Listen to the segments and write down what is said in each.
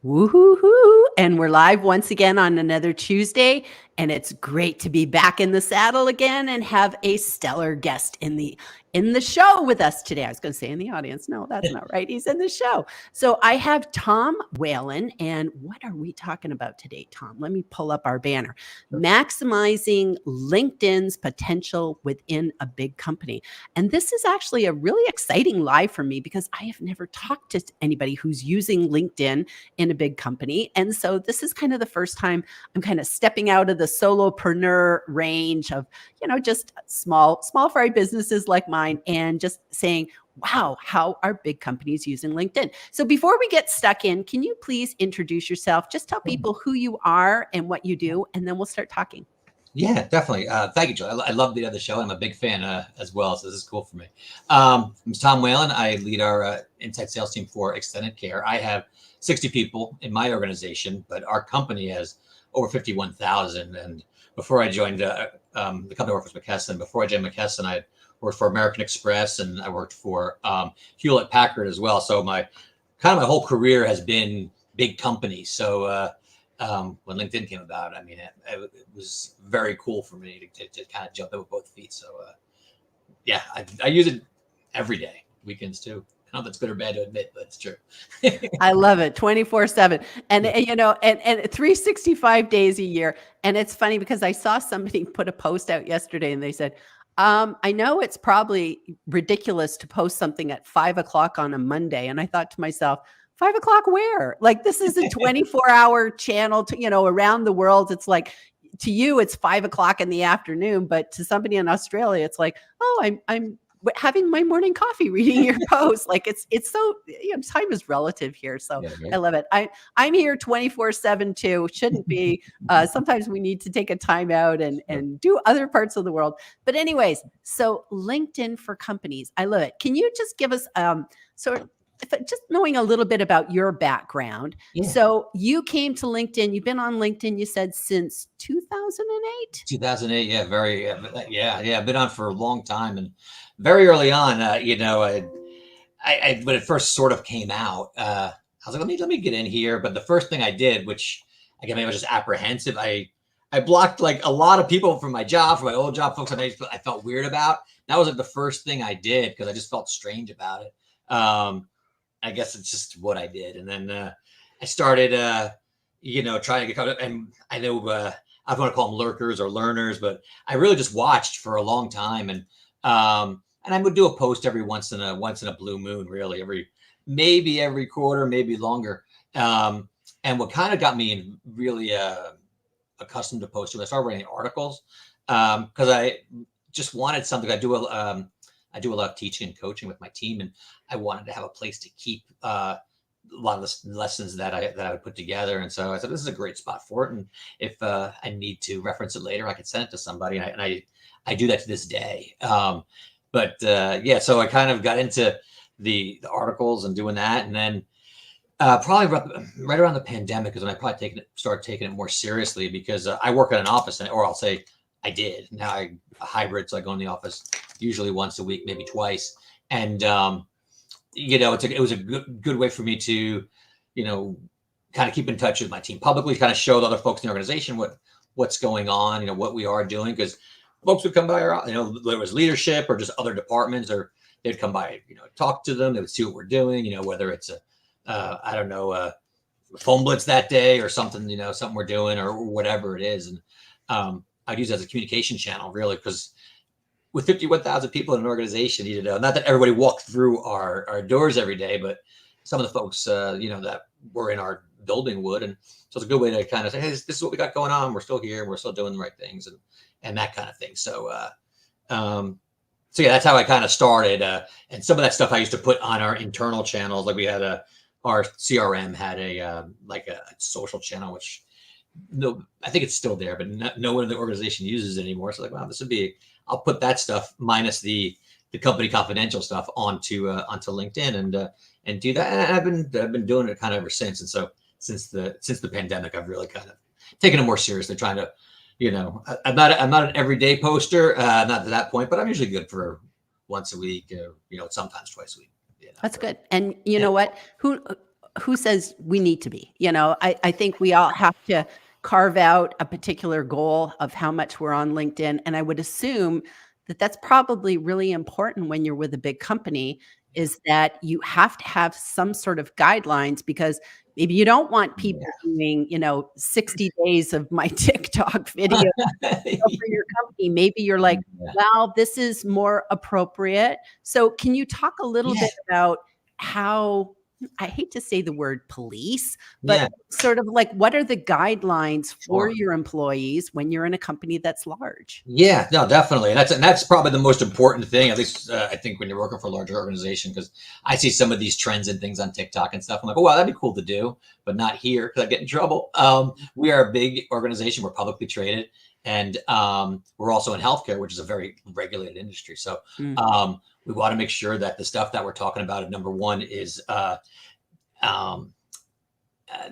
Woohoo! And we're live once again on another Tuesday, and it's great to be back in the saddle again and have a stellar guest in the show with us today. I was going to say in the audience. No, that's not right. He's in the show. So I have Tom Whalen, and what are we talking about today, Tom? Let me pull up our banner. Maximizing LinkedIn's potential within a big company. And this is actually a really exciting live for me because I have never talked to anybody who's using LinkedIn in a big company. And so this is kind of the first time I'm kind of stepping out of the solopreneur range of, just small fry businesses like mine and just saying, wow, how are big companies using LinkedIn? So before we get stuck in, can you please introduce yourself? Just tell people who you are and what you do, and then we'll start talking. Yeah, definitely. Thank you, Joe. I love the other show. I'm a big fan as well, so this is cool for me. I'm Tom Whalen. I lead our inside sales team for Extended Care. I have 60 people in my organization, but our company has over 51,000. And before I joined the company I worked with McKesson, before I joined McKesson, I worked for American Express and I worked for Hewlett Packard as well. So my whole career has been big companies. So when LinkedIn came about, I mean, it was very cool for me to kind of jump in with both feet. So yeah, I use it every day, weekends too. I don't know if it's good or bad to admit, but it's true. I love it 24/7 and, and 365 days a year. And it's funny because I saw somebody put a post out yesterday and they said, I know it's probably ridiculous to post something at 5 o'clock on a Monday. And I thought to myself, 5 o'clock where? Like, this is a 24-hour channel to, around the world. It's like, to you, it's 5 o'clock in the afternoon, but to somebody in Australia, it's like, oh, I'm having my morning coffee reading your post. Like it's so, time is relative here. So yeah, I love it. I'm here 24/7 too. Shouldn't be. Sometimes we need to take a time out and do other parts of the world. But anyways, so LinkedIn for companies. I love it. Can you just give us just knowing a little bit about your background. Yeah. So you came to LinkedIn, you've been on LinkedIn, you said since 2008? 2008. Yeah. I've been on for a long time. And very early on, I when it first sort of came out, I was like, let me get in here. But the first thing I did, which again, I was just apprehensive. I blocked like a lot of people from my job, from my old job, folks I felt weird about. That was like the first thing I did because I just felt strange about it. I guess it's just what I did. And then I started, trying to get caught up. And I know I don't want to call them lurkers or learners, but I really just watched for a long time. And I would do a post every once in a blue moon, really, maybe every quarter, maybe longer. And what kind of got me really accustomed to posting, I started writing articles because I just wanted something. I do a lot of teaching and coaching with my team, and I wanted to have a place to keep a lot of the lessons that I would put together. And so I said, this is a great spot for it. And if I need to reference it later, I could send it to somebody. And I do that to this day. So I kind of got into the articles and doing that. And then probably right around the pandemic is when I probably started taking it more seriously because I work in an office, or I'll say I did. Now a hybrid, so I go in the office usually once a week, maybe twice. And, it was a good way for me to, kind of keep in touch with my team publicly, kind of show the other folks in the organization what's going on, what we are doing. Because folks would come by, there was leadership or just other departments, or they'd come by, talk to them. They would see what we're doing, whether it's a phone blitz that day or something, something we're doing or whatever it is. And I'd use it as a communication channel, really, because with 51,000 people in an organization, not that everybody walked through our doors every day, but some of the folks, that were in our building would. And so it's a good way to kind of say, hey, this is what we got going on. We're still here. We're still doing the right things and that kind of thing. So yeah, that's how I kind of started. And some of that stuff I used to put on our internal channels. Like we had our CRM had a social channel, which I think it's still there, but no one in the organization uses it anymore. So wow, I'll put that stuff minus the company confidential stuff onto LinkedIn and do that. And I've been doing it kind of ever since. And so since the pandemic, I've really kind of taken it more seriously, trying to, I'm not an everyday poster, not to that point, but I'm usually good for once a week, sometimes twice a week. That's good. And you know what? who says we need to be? I think we all have to carve out a particular goal of how much we're on LinkedIn. And I would assume that that's probably really important when you're with a big company, is that you have to have some sort of guidelines, because maybe you don't want people doing, 60 days of my TikTok video for your company. Maybe you're like, Yeah. well, this is more appropriate. So can you talk a little Yeah. bit about how, I hate to say the word police, but Yeah. sort of like, what are the guidelines for Sure. your employees when you're in a company that's large? Yeah, no, definitely. And that's probably the most important thing, at least I think when you're working for a larger organization, because I see some of these trends and things on TikTok and stuff. I'm like, oh, wow, that'd be cool to do, but not here because I get in trouble. We are a big organization. We're publicly traded, and we're also in healthcare, which is a very regulated industry. So Mm. we want to make sure that the stuff that we're talking about, number one, is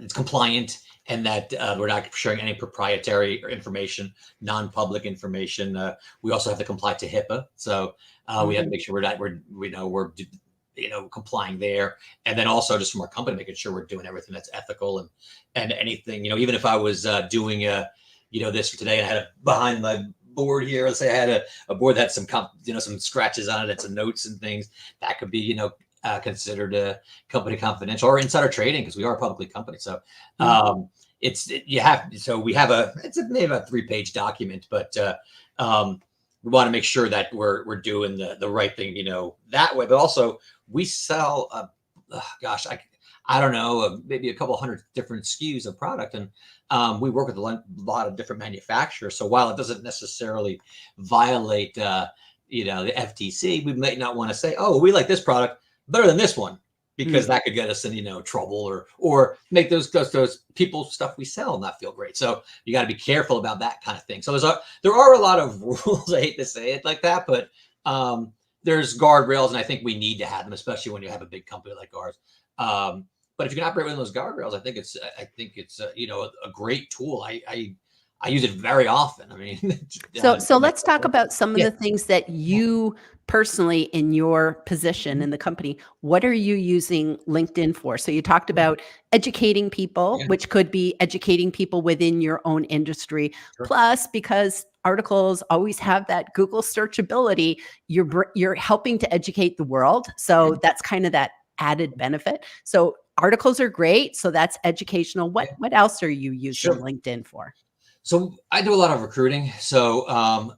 it's compliant, and that we're not sharing any proprietary information, non-public information. We also have to comply to HIPAA, so we have to make sure we're complying there, and then also just from our company, making sure we're doing everything that's ethical, and anything, even if I was doing this for today, and I had behind my board here, let's say I had a board that had some scratches on it and some notes and things that could be considered a company confidential or insider trading, because we are a publicly company. So it's maybe a 3-page document, but we want to make sure that we're doing the right thing, that way. But also we sell, I don't know, maybe a couple hundred different SKUs of product, and we work with a lot of different manufacturers. So while it doesn't necessarily violate, the FTC, we might not want to say, oh, we like this product better than this one, because that could get us in, trouble, or make those people stuff we sell not feel great. So you got to be careful about that kind of thing. So there are a lot of rules. I hate to say it like that, but there's guardrails, and I think we need to have them, especially when you have a big company like ours. But if you can operate within those guardrails, I think it's a great tool. I use it very often. I mean, so let's talk about some of the things that you personally, in your position in the company, what are you using LinkedIn for? So you talked about educating people, which could be educating people within your own industry. Sure. Plus, because articles always have that Google searchability, you're helping to educate the world. So that's kind of that added benefit. So articles are great. So that's educational. What else are you using LinkedIn for? So I do a lot of recruiting. So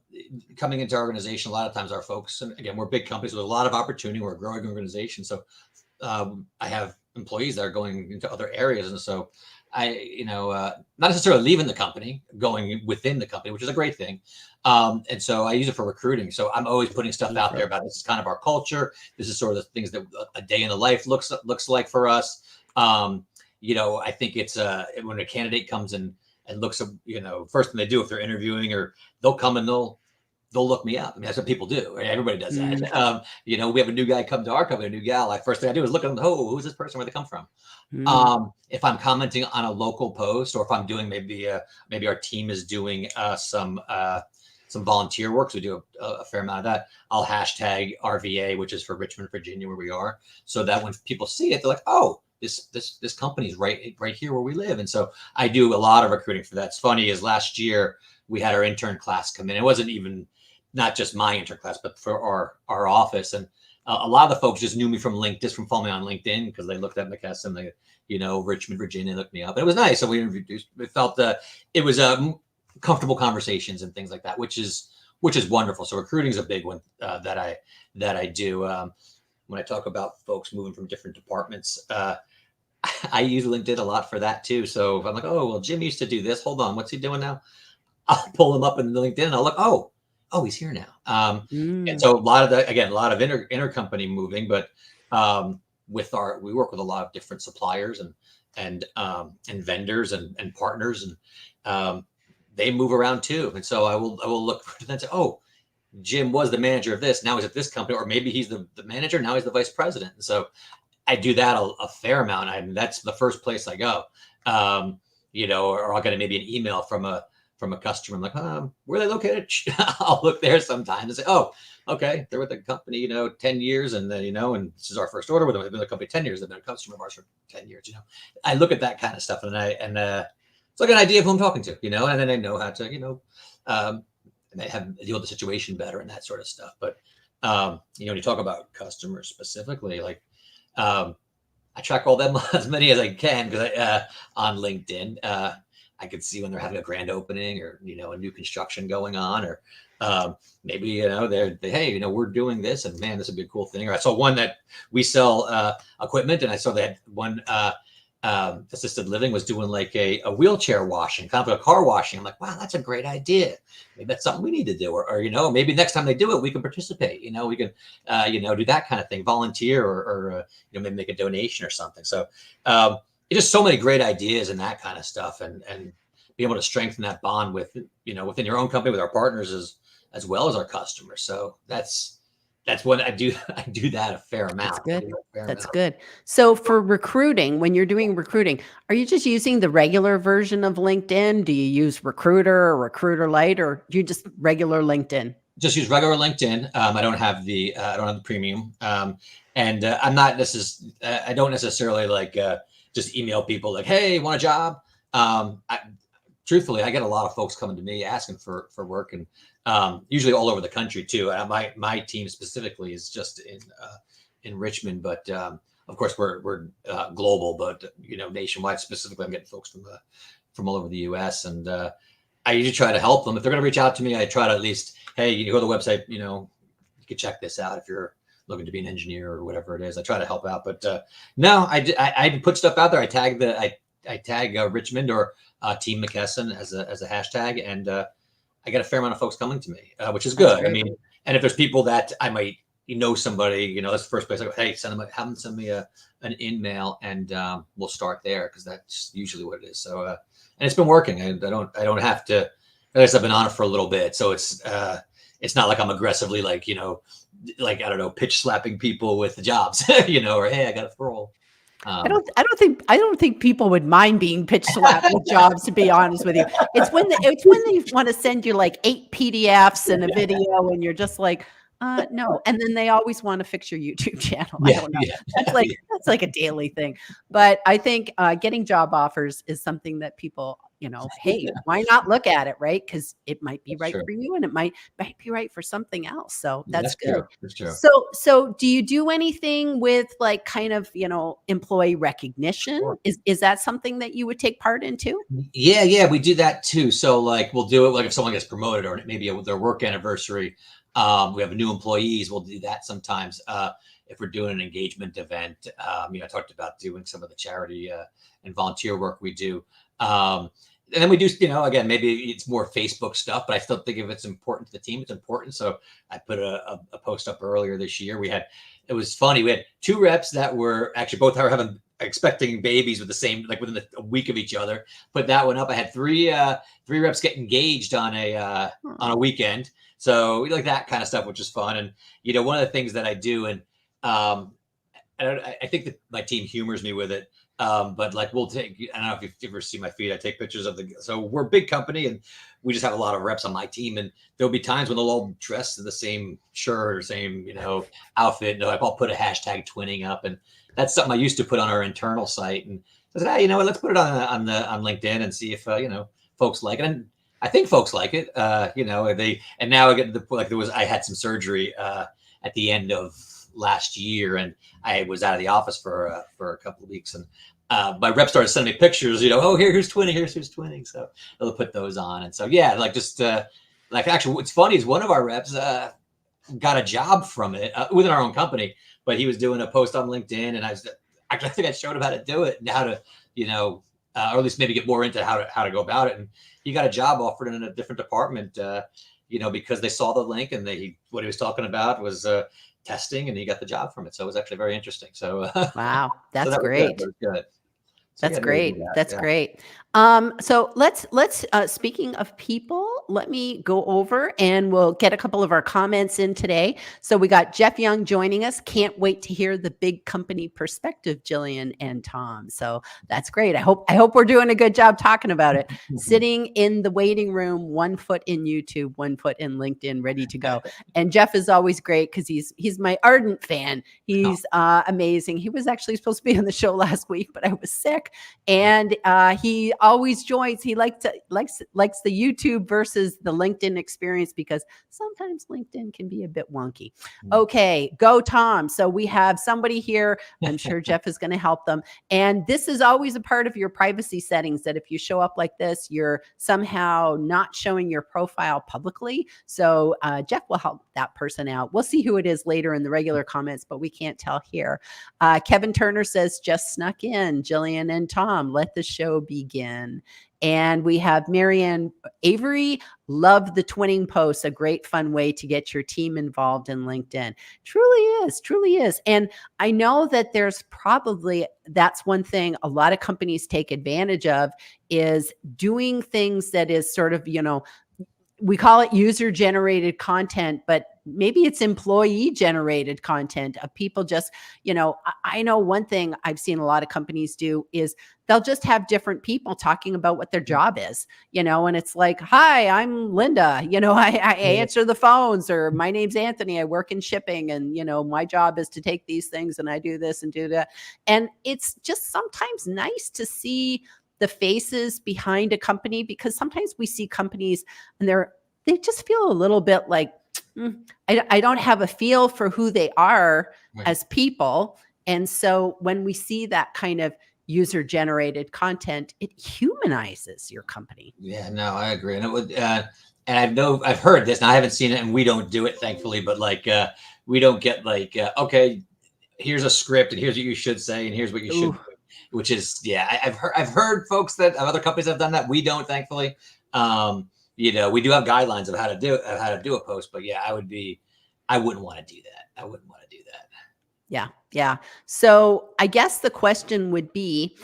coming into our organization, a lot of times our folks, and again, we're big companies with a lot of opportunity. We're a growing organization. So I have employees that are going into other areas. And so not necessarily leaving the company, going within the company, which is a great thing. And so I use it for recruiting. So I'm always putting stuff out there about, this is kind of our culture. This is sort of the things that a day in the life looks like for us. I think it's when a candidate comes in and looks at, first thing they do if they're interviewing, or they'll come and they'll look me up. I mean, that's what people do. Right? Everybody does that. We have a new guy come to our company, a new gal. Like, first thing I do is look at them. Oh, who's this person? Where they come from? If I'm commenting on a local post, or if I'm doing maybe our team is doing some volunteer work, so we do a fair amount of that, I'll hashtag RVA, which is for Richmond, Virginia, where we are, so that when people see it, they're like, oh, this company's right here where we live. And so I do a lot of recruiting for that. It's funny, is last year we had our intern class come in. It wasn't even not just my intern class, but for our office. And a lot of the folks just knew me from LinkedIn, just from following me on LinkedIn, because they looked at McKesson, Richmond, Virginia, they looked me up, and it was nice. So we introduced. It felt it was comfortable conversations and things like that, which is wonderful. So recruiting is a big one that I do. When I talk about folks moving from different departments, I use LinkedIn a lot for that too. So if I'm like, oh, well, Jim used to do this. Hold on, what's he doing now? I'll pull him up in LinkedIn and I'll look, oh, he's here now. And so a lot of intercompany moving, but we work with a lot of different suppliers and vendors and partners, and they move around too. And so I will look for them and say, oh, Jim was the manager of this, now he's at this company, or maybe he's the manager, now he's the vice president. And so I do that a fair amount. That's the first place I go, or I'll get maybe an email from from a customer. I'm like, where are they located? I'll look there sometimes and say, oh, okay, they're with the company, 10 years. And then, and this is our first order with them. They've been with the company 10 years. They've been a customer of ours for 10 years, I look at that kind of stuff and it's like an idea of who I'm talking to, and then I know how to, and they have deal with the situation better and that sort of stuff. But, when you talk about customers specifically, like, I track all them as many as I can because on LinkedIn, I could see when they're having a grand opening or, a new construction going on, or maybe, hey, we're doing this and man, this would be a cool thing. Or I saw one that we sell equipment, and I saw they had one assisted living was doing like a wheelchair washing, kind of like a car washing. I'm like, wow, that's a great idea. Maybe that's something we need to do. Or maybe next time they do it, we can participate. We can, do that kind of thing, volunteer or maybe make a donation or something. So it's just so many great ideas and that kind of stuff, and be able to strengthen that bond with, within your own company, with our partners as well as our customers. So that's what I do. I do that a fair amount. That's good. That's good. So for recruiting, when you're doing recruiting, are you just using the regular version of LinkedIn? Do you use Recruiter or Recruiter Lite, or do you just regular LinkedIn? Just use regular LinkedIn. I don't have the premium, and I'm not I don't necessarily like just email people like, hey, want a job? Truthfully, I get a lot of folks coming to me asking for work, and usually all over the country too. My team specifically is just in Richmond, but of course we're global, but nationwide. Specifically, I'm getting folks from all over the U.S. and I usually try to help them if they're going to reach out to me. I try to at least, hey, you go to the website, you can check this out if you're looking to be an engineer or whatever it is. I try to help out, but no, I put stuff out there. I tag Richmond or Team McKesson as a hashtag, and I get a fair amount of folks coming to me, which is good. I mean, and if there's people that I might, somebody, that's the first place I go, hey, have them send me an email, and we'll start there, because that's usually what it is. So, and it's been working. I don't have to. I guess I've been on it for a little bit, so it's not like I'm aggressively like I don't know, pitch slapping people with the jobs, or hey, I got a role. I don't think people would mind being pitch slapped with jobs, to be honest with you. It's when they want to send you like 8 PDFs and a video, and you're just like, no. And then they always want to fix your YouTube channel. I don't know. That's like a daily thing. But I think getting job offers is something that people, hey, why not look at it, right? Because it might be right for you, and it might be right for something else. So that's good. True. That's true. So do you do anything with like kind of, employee recognition? Sure. Is that something that you would take part in too? Yeah, we do that too. So like we'll do it like if someone gets promoted or maybe their work anniversary. We have new employees. We'll do that sometimes. If we're doing an engagement event, I talked about doing some of the charity and volunteer work we do. And then we do, again, maybe it's more Facebook stuff, but I still think if it's important to the team, it's important. So I put a post up earlier this year. It was funny. We had 2 reps that were actually both are expecting babies with the same, like within a week of each other. Put that one up. I had 3 reps get engaged on a weekend. So we like that kind of stuff, which is fun. And, one of the things that I do, and I think that my team humors me with it. But like I don't know if you've ever seen my feed, I take pictures so we're a big company, and we just have a lot of reps on my team, and there'll be times when they'll all dress in the same shirt or same, outfit. I'll put a hashtag twinning up, and that's something I used to put on our internal site. And I said, hey, let's put it on LinkedIn and see if, folks like it. And I think folks like it, and now I get to the point, I had some surgery, at the end of last year, and I was out of the office for a couple of weeks, and my rep started sending me pictures, oh, here's twinning, here's twinning. So they'll put those on. And so, yeah, actually what's funny is one of our reps got a job from it within our own company, but he was doing a post on LinkedIn, and I think I showed him how to do it and how to, or at least maybe get more into how to go about it. And he got a job offered in a different department, because they saw the link, and what he was talking about was testing, and he got the job from it. So it was actually very interesting. So wow, that's so great. That was good. That's great. That's great. So let's speaking of people, let me go over and we'll get a couple of our comments in today. So we got Jeff Young joining us. Can't wait to hear the big company perspective, Jillian and Tom. So that's great. I hope we're doing a good job talking about it. Sitting in the waiting room, 1 foot in YouTube, 1 foot in LinkedIn, ready to go. And Jeff is always great because he's my ardent fan. He's amazing. He was actually supposed to be on the show last week, but I was sick. And he always joins. He likes the YouTube versus the LinkedIn experience because sometimes LinkedIn can be a bit wonky. Okay, go Tom. So we have somebody here. I'm sure Jeff is going to help them. And this is always a part of your privacy settings that if you show up like this, you're somehow not showing your profile publicly. So Jeff will help that person out. We'll see who it is later in the regular comments, but we can't tell here. Kevin Turner says, just snuck in. Jillian and Tom, let the show begin. And we have Marianne Avery, love the twinning posts, a great fun way to get your team involved in LinkedIn. Truly is. And I know that that's one thing a lot of companies take advantage of is doing things that is sort of, we call it user generated content, but maybe it's employee generated content of people just, I know one thing I've seen a lot of companies do is they'll just have different people talking about what their job is, and it's like, hi, I'm Linda, I answer the phones, or my name's Anthony. I work in shipping and, my job is to take these things and I do this and do that. And it's just sometimes nice to see the faces behind a company, because sometimes we see companies and they just feel a little bit like, I don't have a feel for who they are as people. And so when we see that kind of user generated content, it humanizes your company. Yeah, no, I agree. And it would, and I've heard this and I haven't seen it and we don't do it, thankfully, but we don't get okay, here's a script and here's what you should say and here's what you should do. Which is, I've heard folks that other companies have done that. We don't, thankfully. We do have guidelines of how to do a post, but I wouldn't want to do that. Yeah. So I guess the question would be,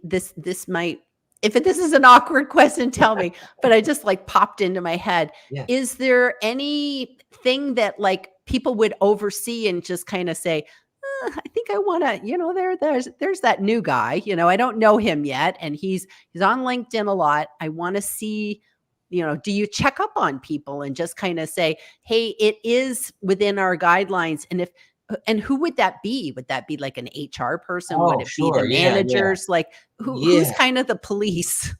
this might, if this is an awkward question, tell me, but I just popped into my head. Yeah. Is there anything that people would oversee and just kind of say, I think I want to, there's that new guy, I don't know him yet. And he's on LinkedIn a lot. I want to see, do you check up on people and just kind of say, hey, it is within our guidelines. And who would that be? Would that be like an HR person? Would it be the managers? Yeah. Who's kind of the police?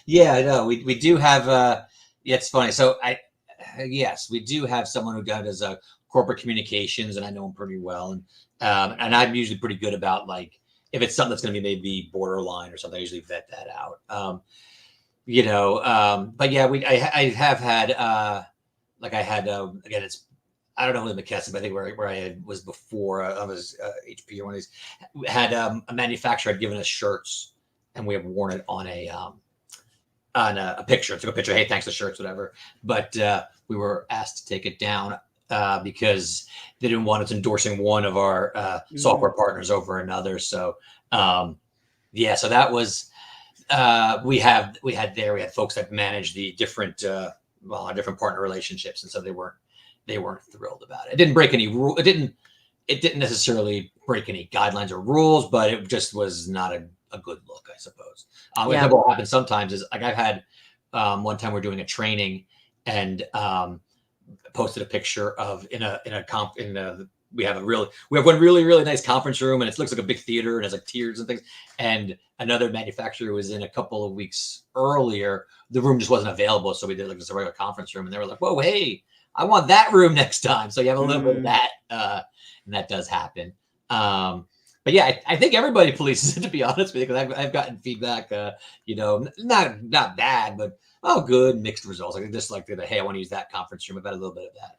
Yeah, no, we do have, it's funny. So yes, we do have someone who does corporate communications, and I know him pretty well. And I'm usually pretty good about if it's something that's going to be maybe borderline or something, I usually vet that out. But yeah, I have had again, I don't know who the McKesson, but I think where I was before I was HP or one of these had a manufacturer had given us shirts, and we have worn it on a picture. Took a picture. Hey, thanks for the shirts, whatever. But we were asked to take it down because they didn't want us endorsing one of our software partners over another. So so that was we had folks that managed the different our different partner relationships, and so they weren't thrilled about it. It didn't break any rule. It didn't necessarily break any guidelines or rules, but it just was not a good look, I suppose. What happens sometimes is I've had one time we're doing a training and posted a picture of we have one really nice conference room, and it looks like a big theater and has tiers and things. And another manufacturer was in a couple of weeks earlier. The room just wasn't available, so we did just a regular conference room, and they were like, "Whoa, hey, I want that room next time." So you have a little bit of that, and that does happen. But yeah, I think everybody polices it, to be honest with you, because I've gotten feedback, not bad, but good, mixed results. Just hey, I want to use that conference room. I've had a little bit of that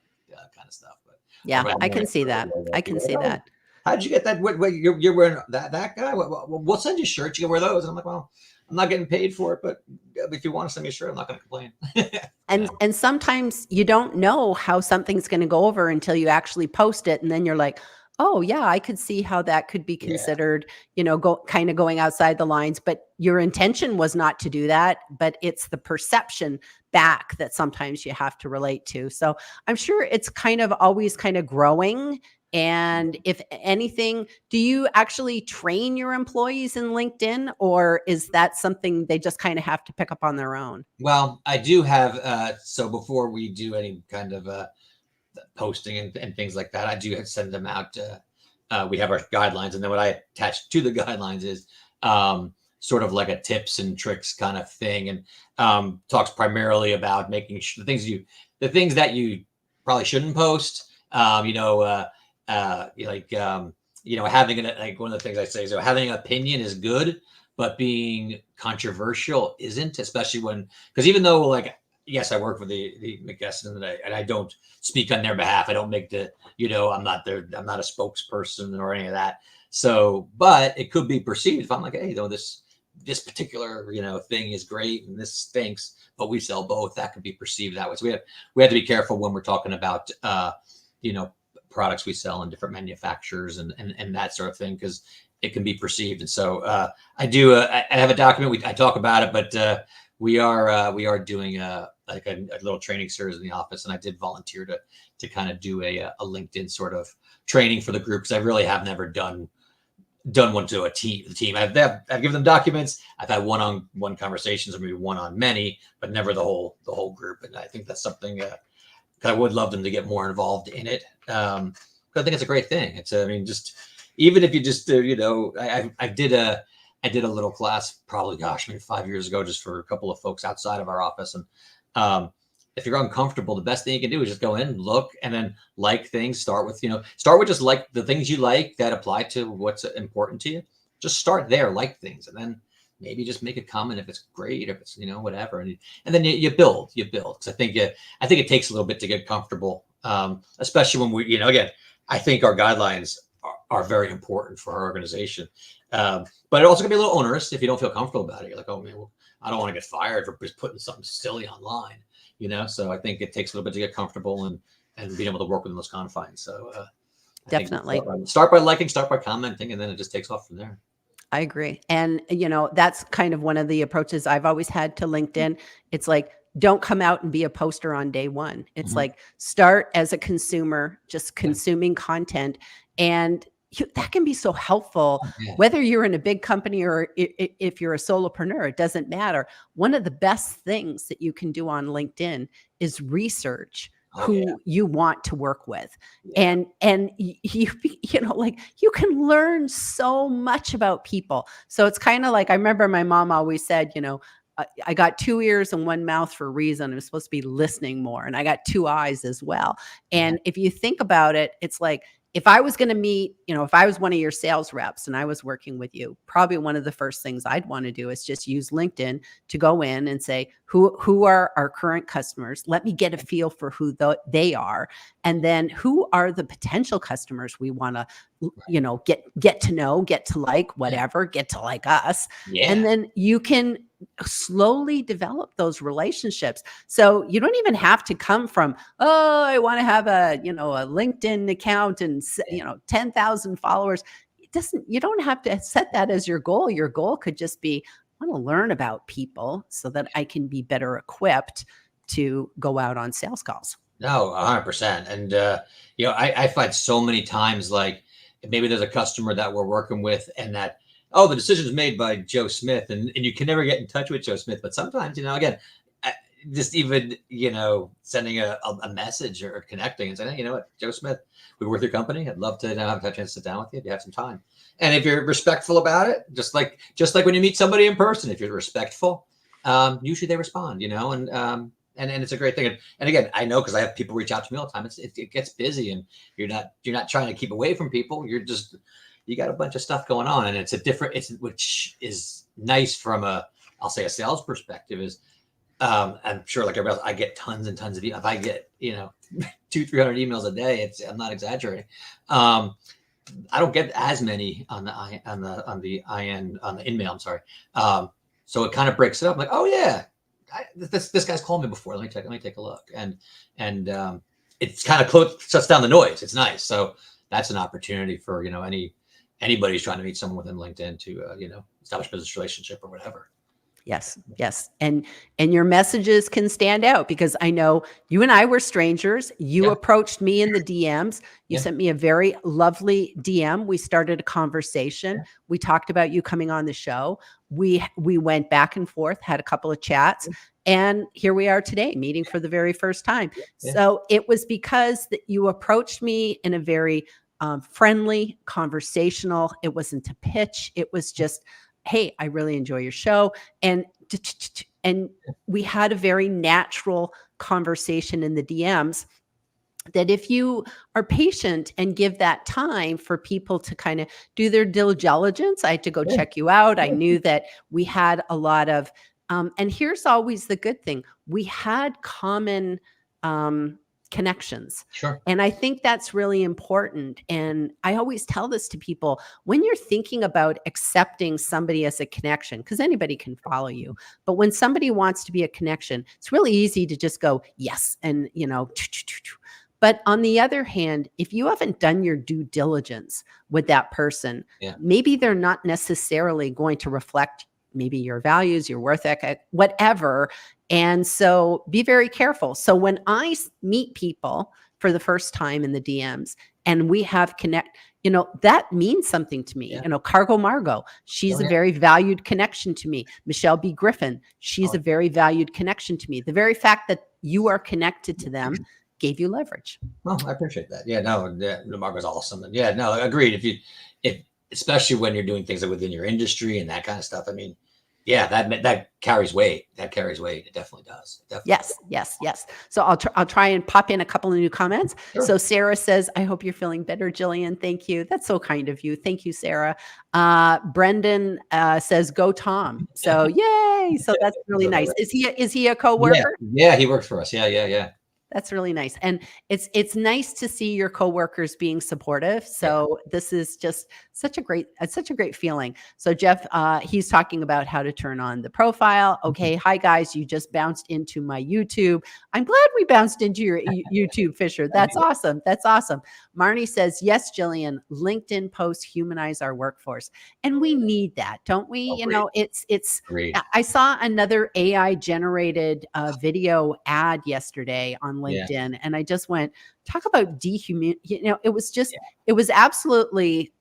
kind of stuff. But yeah, I can see that. I can see that. How'd you get that? What you're wearing that guy? We'll send you shirts. You can wear those. And I'm like, well, I'm not getting paid for it, but if you want to send me a shirt, I'm not going to complain. And sometimes you don't know how something's going to go over until you actually post it, and then you're like, Oh, yeah, I could see how that could be Yeah. considered, kind of going outside the lines, but your intention was not to do that, but it's the perception back that sometimes you have to relate to. So I'm sure it's kind of always kind of growing. And if anything, do you actually train your employees in LinkedIn, or is that something they just kind of have to pick up on their own? Well, I do have, so before we do any kind of posting and things like that, I do send them out. We have our guidelines, and then what I attach to the guidelines is sort of like a tips and tricks kind of thing, and talks primarily about making sure the things that you probably shouldn't post. Having like one of the things I say is, having an opinion is good, but being controversial isn't, especially because even though, like, yes, I work for the McKesson, and I don't speak on their behalf. I don't make I'm not a spokesperson or any of that. So, but it could be perceived if I'm like, hey, this particular, thing is great and this stinks, but we sell both. That could be perceived that way. So we have to be careful when we're talking about, products we sell in different manufacturers and that sort of thing, because it can be perceived. And so I do. I have a document. I talk about it, but we are doing a little training series in the office, and I did volunteer to kind of do a LinkedIn sort of training for the group, because I really have never done one to the team. I've given them documents. I've had one-on-one conversations, or maybe one-on-many, but never the whole group. And I think that's something I would love them to get more involved in it. I think it's a great thing. Just even if you just I did a little class probably, maybe 5 years ago, just for a couple of folks outside of our office. And if you're uncomfortable, the best thing you can do is just go in, look, and then like things. Start with just like the things you like that apply to what's important to you. Just start there, like things, and then maybe just make a comment if it's great, if it's whatever, and then you build. Because I think it takes a little bit to get comfortable, especially when we again, I think our guidelines are very important for our organization, but it also can be a little onerous if you don't feel comfortable about it. You're like, oh man, well, I don't want to get fired for just putting something silly online, So I think it takes a little bit to get comfortable and being able to work within those confines. So Definitely. Start by liking, start by commenting, and then it just takes off from there. I agree. And, that's kind of one of the approaches I've always had to LinkedIn. It's like, don't come out and be a poster on day one. It's Mhm. like, start as a consumer, just consuming content. And that can be so helpful, Yeah. whether you're in a big company or if you're a solopreneur, it doesn't matter. One of the best things that you can do on LinkedIn is research who you want to work with. Yeah. And you can learn so much about people. So it's kind of like, I remember my mom always said, I got 2 ears and 1 mouth for a reason. I'm supposed to be listening more. And I got 2 eyes as well. And if you think about it, it's like, if I was going to meet, if I was one of your sales reps and I was working with you, probably one of the first things I'd want to do is just use LinkedIn to go in and say, who are our current customers? Let me get a feel for who they are. And then who are the potential customers we want to, get to know, get to like, whatever, get to like us. Yeah. And then you can slowly develop those relationships. So you don't even have to come from, oh, I want to have a LinkedIn account and 10,000 followers. You don't have to set that as your goal. Your goal could just be, I want to learn about people so that I can be better equipped to go out on sales calls. No, 100%. And I find so many times, like, maybe there's a customer that we're working with, and that, the decision is made by Joe Smith, and you can never get in touch with Joe Smith. But sometimes, again, just even, sending a message or connecting and saying, hey, you know what, Joe Smith, we work with your company. I'd love to have a chance to sit down with you if you have some time. And if you're respectful about it, just like when you meet somebody in person, if you're respectful, usually they respond, and it's a great thing. And again, I know, because I have people reach out to me all the time. It gets busy, and you're not trying to keep away from people. You got a bunch of stuff going on, and which is nice from I'll say a sales perspective. Is I'm sure, like everybody else, I get tons and tons of emails. If I get 200-300 emails a day, I'm not exaggerating. I don't get as many on the in-mail. I'm sorry. So it kind of breaks it up. I'm like, oh yeah, this guy's called me before. Let me take a look. And it's kind of shuts down the noise. It's nice. So that's an opportunity for, anybody who's trying to meet someone within LinkedIn to, establish a business relationship or whatever. Yes, yes. And your messages can stand out because I know you and I were strangers. You Yeah. approached me in the DMs. You Yeah. sent me a very lovely DM. We started a conversation. We talked about you coming on the show. We went back and forth, had a couple of chats, and here we are today meeting for the very first time. Yeah. So it was because that you approached me in a very friendly, conversational. It wasn't a pitch. It was just, hey, I really enjoy your show. And we had a very natural conversation in the DMs that if you are patient and give that time for people to kind of do their due diligence, I had to go check you out. I knew that we had a lot of, and here's always the good thing. We had common connections. Sure. And I think that's really important. And I always tell this to people when you're thinking about accepting somebody as a connection, because anybody can follow you. But when somebody wants to be a connection, it's really easy to just go, yes. And, but on the other hand, if you haven't done your due diligence with that person, maybe they're not necessarily going to reflect maybe your values, your worth ethic, whatever. And so be very careful. So when I meet people for the first time in the DMs and we have connect, that means something to me. Cargo Margo, she's a very valued connection to me. Michelle B. Griffin, she's a very valued connection to me. The very fact that you are connected to them gave you leverage. Well, I appreciate that. Yeah, no, Margo's awesome. And yeah, no, agreed. If especially when you're doing things within your industry and that kind of stuff, I mean, yeah, that carries weight. That carries weight. It definitely does. Yes. So I'll try and pop in a couple of new comments. Sure. So Sarah says, I hope you're feeling better, Jillian. Thank you. That's so kind of you. Thank you, Sarah. Brendan says, go Tom. So yay. So that's really nice. Is he a coworker? Yeah, he works for us. Yeah. That's really nice. And it's nice to see your coworkers being supportive. So this is just such a great feeling. So Jeff, he's talking about how to turn on the profile. Okay. Hi guys. You just bounced into my YouTube. I'm glad we bounced into your YouTube, Fisher. That's awesome. That's awesome. Marnie says, yes, Jillian, LinkedIn posts humanize our workforce. And we need that, don't we? It's Great. I saw another AI generated video ad yesterday on LinkedIn. And I just went, talk about it was absolutely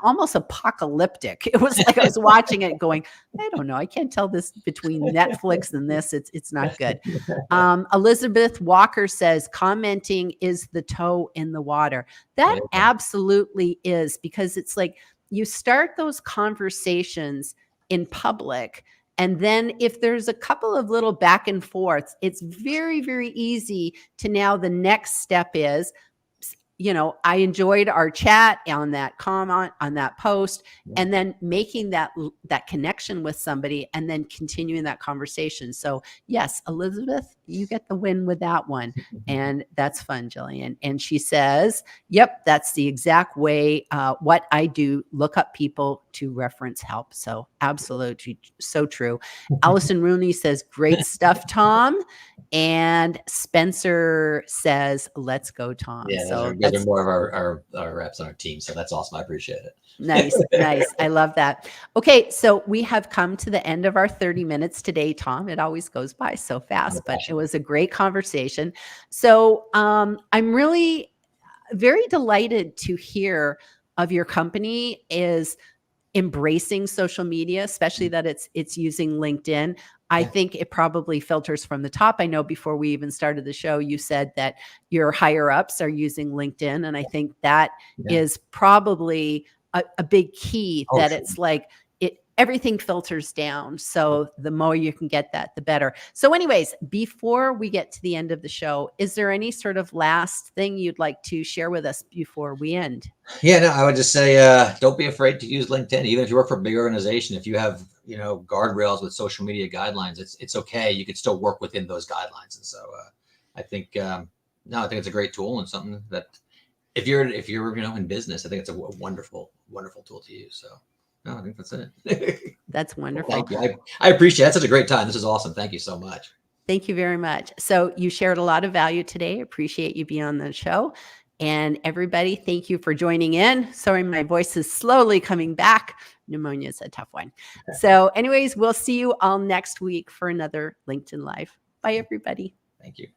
almost apocalyptic. It was like I was watching it going, I don't know. I can't tell this between Netflix and this. It's not good. Elizabeth Walker says, commenting is the toe in the water. That absolutely is, because it's like you start those conversations in public. And then if there's a couple of little back and forths, it's very, very easy to now the next step is, I enjoyed our chat on that comment, on that post, and then making that connection with somebody and then continuing that conversation. So yes, Elizabeth, you get the win with that one. And that's fun, Jillian. And she says, yep, that's the exact way what I do, look up people to reference help. So absolutely so true. Allison Rooney says, great stuff, Tom. And Spencer says, let's go, Tom. Yeah, so they're more of our reps on our team. So that's awesome. I appreciate it. Nice. I love that. Okay. So we have come to the end of our 30 minutes today, Tom. It always goes by so fast, but it was a great conversation. So I'm really very delighted to hear of your company is embracing social media, especially that it's using LinkedIn. I think it probably filters from the top. I know before we even started the show, you said that your higher ups are using LinkedIn. And I think that is probably a big key that it's like everything filters down. So the more you can get that, the better. So anyways, before we get to the end of the show, is there any sort of last thing you'd like to share with us before we end? Yeah, no, I would just say, don't be afraid to use LinkedIn. Even if you work for a big organization, if you have, guardrails with social media guidelines, it's okay. You could still work within those guidelines. And so I think, I think it's a great tool and something that if you're, in business, I think it's a wonderful, wonderful tool to use. So no, I think that's it. That's wonderful. Well, thank you. I appreciate it. That's such a great time. This is awesome. Thank you so much. Thank you very much. So you shared a lot of value today. Appreciate you being on the show. And everybody, thank you for joining in. Sorry, my voice is slowly coming back. Pneumonia is a tough one. So anyways, we'll see you all next week for another LinkedIn Live. Bye, everybody. Thank you.